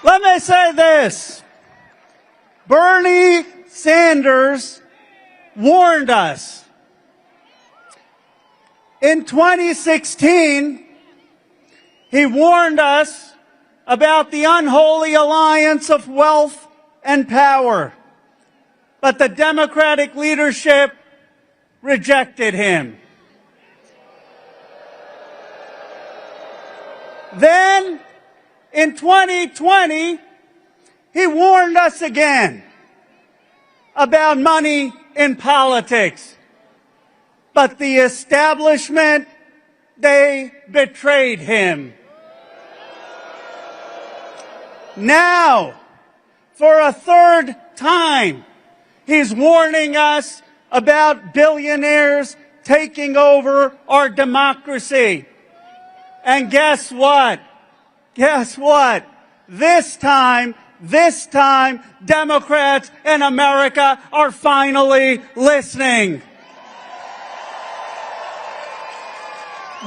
Let me say this. Bernie Sanders warned us. In 2016, he warned us about the unholy alliance of wealth and power. But the Democratic leadership rejected him. Then, in 2020, he warned us again about money in politics. But the establishment, they betrayed him. Now, for a third time, he's warning us about billionaires taking over our democracy. And guess what? Guess what? This time, Democrats in America are finally listening.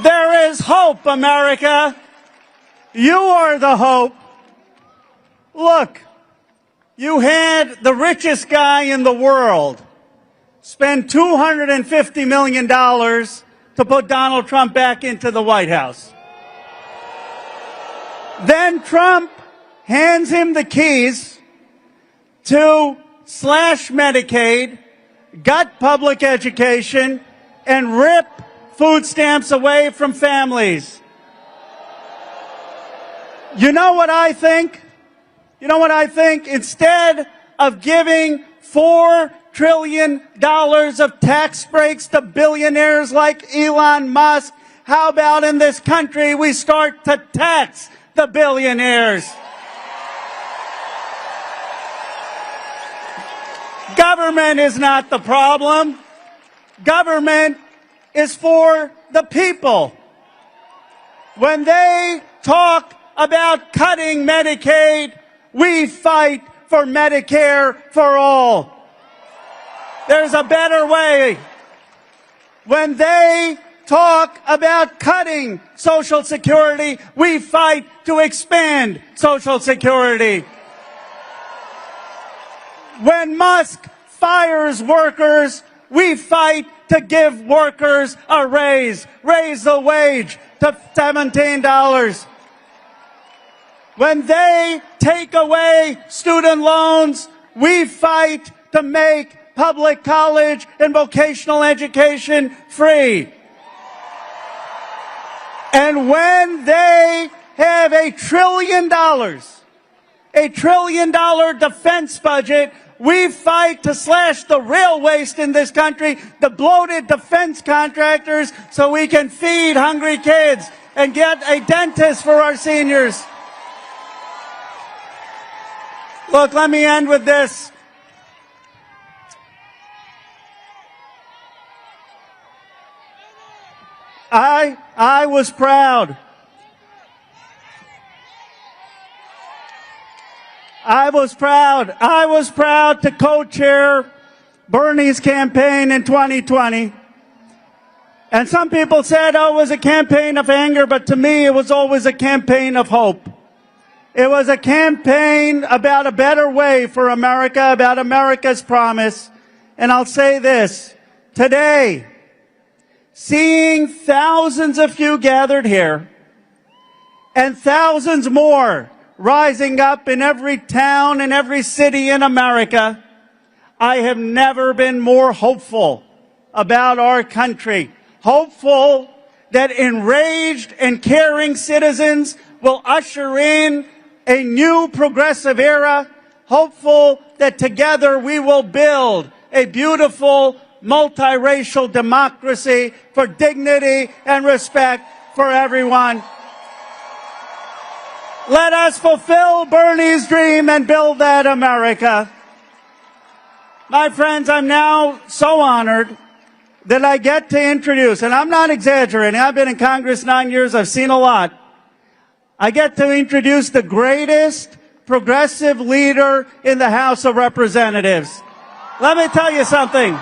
There is hope, America. You are the hope. Look, you had the richest guy in the world spend $250 million to put Donald Trump back into the White House. Then Trump hands him the keys to slash Medicaid, gut public education, and rip food stamps away from families. You know what I think? Instead of giving $4 trillion of tax breaks to billionaires like Elon Musk, how about in this country we start to tax the billionaires? Government is not the problem. Government is for the people. When they talk about cutting Medicaid, we fight for Medicare for all. There's a better way. When they talk about cutting Social Security, we fight to expand Social Security. When Musk fires workers, we fight to give workers a raise the wage to $17. When they take away student loans, we fight to make public college and vocational education free. And when they have $1 trillion defense budget, we fight to slash the real waste in this country, the bloated defense contractors, so we can feed hungry kids and get a dentist for our seniors. Look, let me end with this. I was proud. I was proud to co-chair Bernie's campaign in 2020. And some people said, oh, it was a campaign of anger, but to me, it was always a campaign of hope. It was a campaign about a better way for America, about America's promise. And I'll say this, today, seeing thousands of you gathered here and thousands more rising up in every town and every city in America, I have never been more hopeful about our country. Hopeful that enraged and caring citizens will usher in a new progressive era. Hopeful that together we will build a beautiful multiracial democracy for dignity and respect for everyone. Let us fulfill Bernie's dream and build that America. My friends, I'm now so honored that I get to introduce, and I'm not exaggerating, I've been in Congress 9 years, I've seen a lot. I get to introduce the greatest progressive leader in the House of Representatives. Let me tell you something.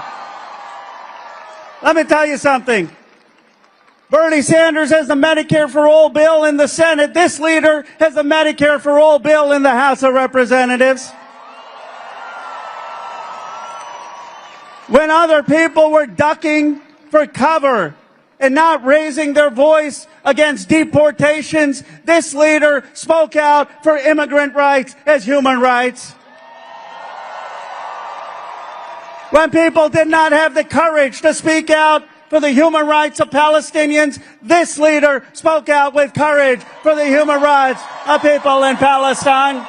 Bernie Sanders has the Medicare for All bill in the Senate. This leader has the Medicare for All bill in the House of Representatives. When other people were ducking for cover and not raising their voice against deportations, this leader spoke out for immigrant rights as human rights. When people did not have the courage to speak out for the human rights of Palestinians, this leader spoke out with courage for the human rights of people in Palestine.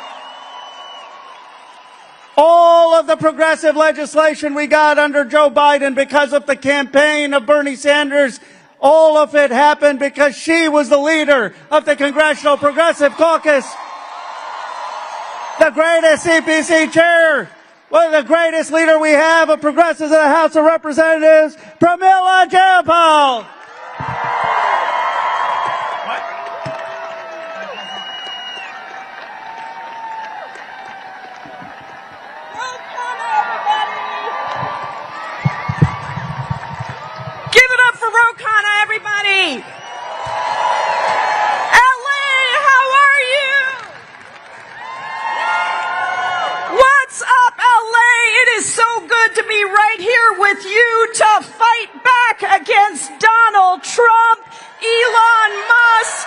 All of the progressive legislation we got under Joe Biden because of the campaign of Bernie Sanders, all of it happened because she was the leader of the Congressional Progressive Caucus. The greatest CPC chair, well, the greatest leader we have of progressives in the House of Representatives, Pramila Jayapal. Give it up for Rokana, everybody! LA, how are you? What's up, LA? It is so good to be right here with you to fight back against Donald Trump, Elon Musk,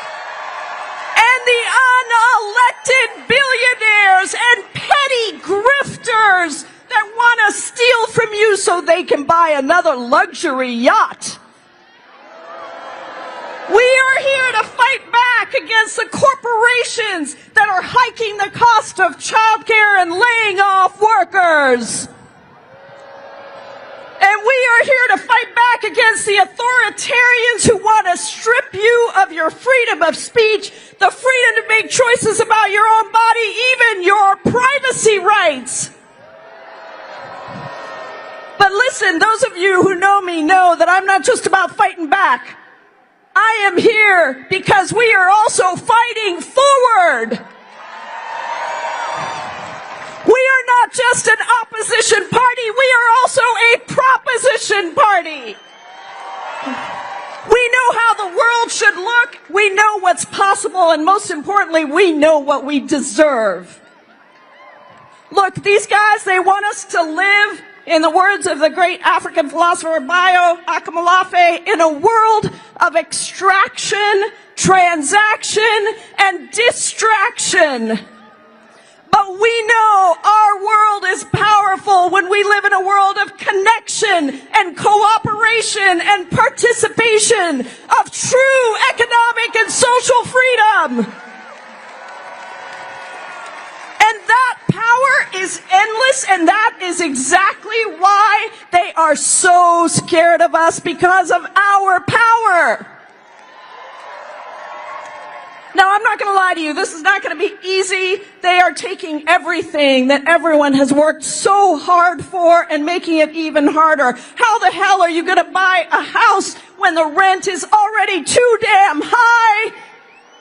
and the unelected billionaires and petty grifters that want to steal from you so they can buy another luxury yacht. We are here to fight back against the corporations that are hiking the cost of childcare and laying off workers. And we are here to fight back against the authoritarians who want to strip you of your freedom of speech, the freedom to make choices about your own body, even your privacy rights. But listen, those of you who know me know that I'm not just about fighting back. I am here because we are also fighting forward. We are not just an opposition party, we are also a proposition party. We know how the world should look, we know what's possible, and most importantly, we know what we deserve. Look, these guys, they want us to live, in the words of the great African philosopher Bayo Akamalafe, in a world of extraction, transaction, and distraction. But we know our world is powerful when we live in a world of connection and cooperation and participation, of true economic and social freedom. And that power is endless, and that is exactly why they are so scared of us, because of our power. Now, I'm not going to lie to you. This is not going to be easy. They are taking everything that everyone has worked so hard for and making it even harder. How the hell are you going to buy a house when the rent is already too damn high?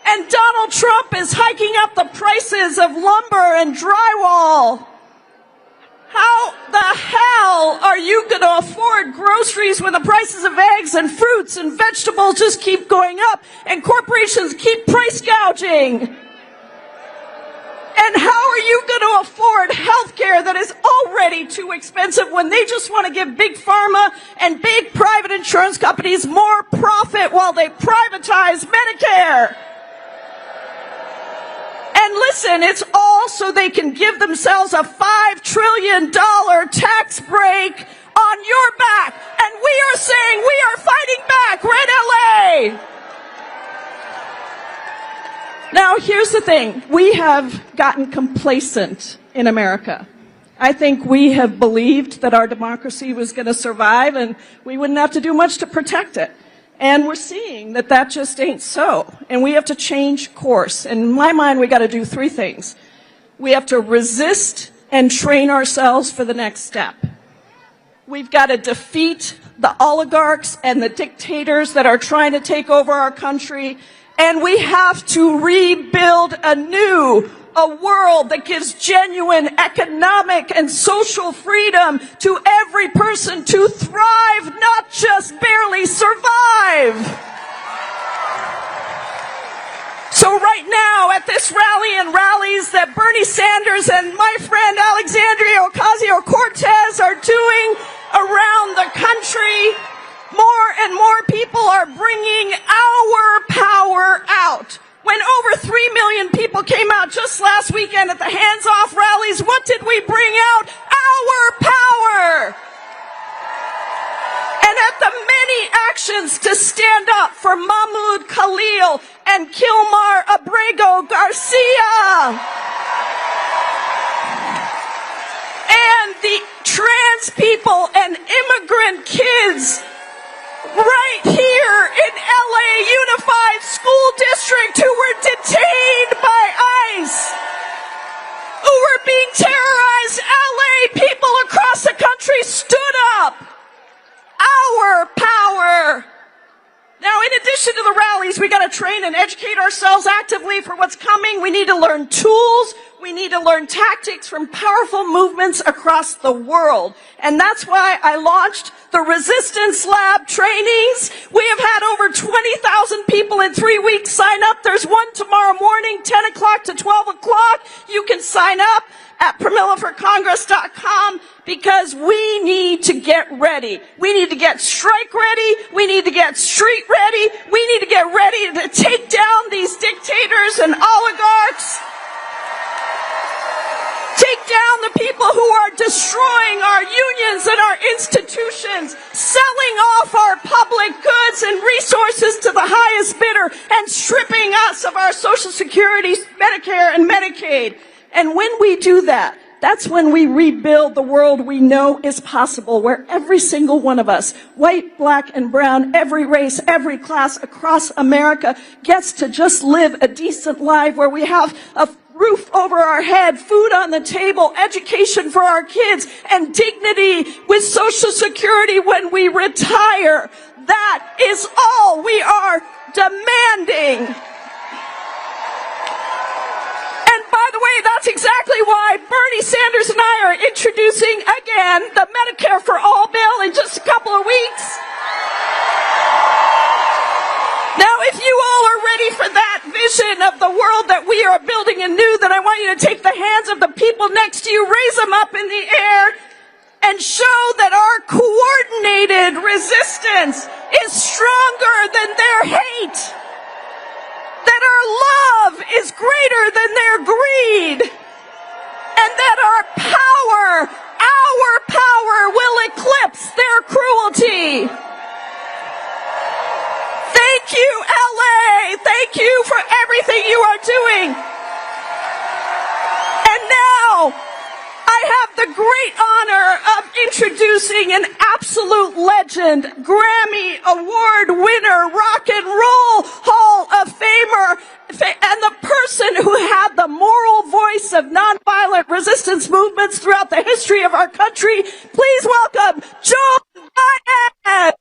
And Donald Trump is hiking up the prices of lumber and drywall. How the hell are you going to afford groceries when the prices of eggs and fruits and vegetables just keep going up and corporations keep price gouging? And how are you going to afford health care that is already too expensive when they just want to give big pharma and big private insurance companies more profit while they privatize Medicare? And listen, it's all so they can give themselves a $5 trillion tax break on your back. And we are saying we are fighting back, Red LA. Now, here's the thing. We have gotten complacent in America. I think we have believed that our democracy was going to survive and we wouldn't have to do much to protect it. And we're seeing that that just ain't so. And we have to change course. In my mind, we got to do three things. We have to resist and train ourselves for the next step. We've got to defeat the oligarchs and the dictators that are trying to take over our country. And we have to rebuild anew a world that gives genuine economic and social freedom to every person to thrive, not just barely survive. So right now at this rally and rallies that Bernie Sanders and my friend Alexandria Ocasio-Cortez are doing around the country, more and more people are bringing our power out. When over 3 million people came out just last weekend at the Hands Off rallies, what did we bring out? Our power! And at the many actions to stand up for Mahmoud Khalil and Kilmar Abrego Garcia and the trans people and immigrant kids right here in LA Unified School District who were detained by ICE, who were being terrorized, LA people across the country stood up. Our power. Now, in addition to the rallies, we got to train and educate ourselves actively for what's coming. We need to learn tools. We need to learn tactics from powerful movements across the world. And that's why I launched the Resistance Lab trainings. We have had over 20,000 people in 3 weeks sign up. There's one tomorrow morning, 10 o'clock to 12 o'clock. You can sign up at PramilaForCongress.com because we need to get ready. We need to get strike ready. We need to get street ready. We need to get ready to take down these dictators and oligarchs. Take down the people who are destroying our unions and our institutions, selling off our public goods and resources to the highest bidder, and stripping us of our Social Security, Medicare, and Medicaid. And when we do that, that's when we rebuild the world we know is possible, where every single one of us, white, black, and brown, every race, every class across America, gets to just live a decent life, where we have a roof over our head, food on the table, education for our kids, and dignity with Social Security when we retire. That is all we are demanding. And by the way, that's exactly why Bernie Sanders and I are introducing again the Medicare for All bill in just a couple of weeks. Now, if you all are ready for that vision of the world that we are building anew, then I want you to take the hands of the people next to you, raise them up in the air, and show that our coordinated resistance is stronger than their hate. That our love is greater than their greed. And that our power will eclipse their cruelty. Thank you, LA. Thank you for everything you are doing. And now, I have the great honor of introducing an absolute legend, Grammy Award winner, Rock and Roll Hall of Famer, and the person who had the moral voice of nonviolent resistance movements throughout the history of our country. Please welcome Joan Baez.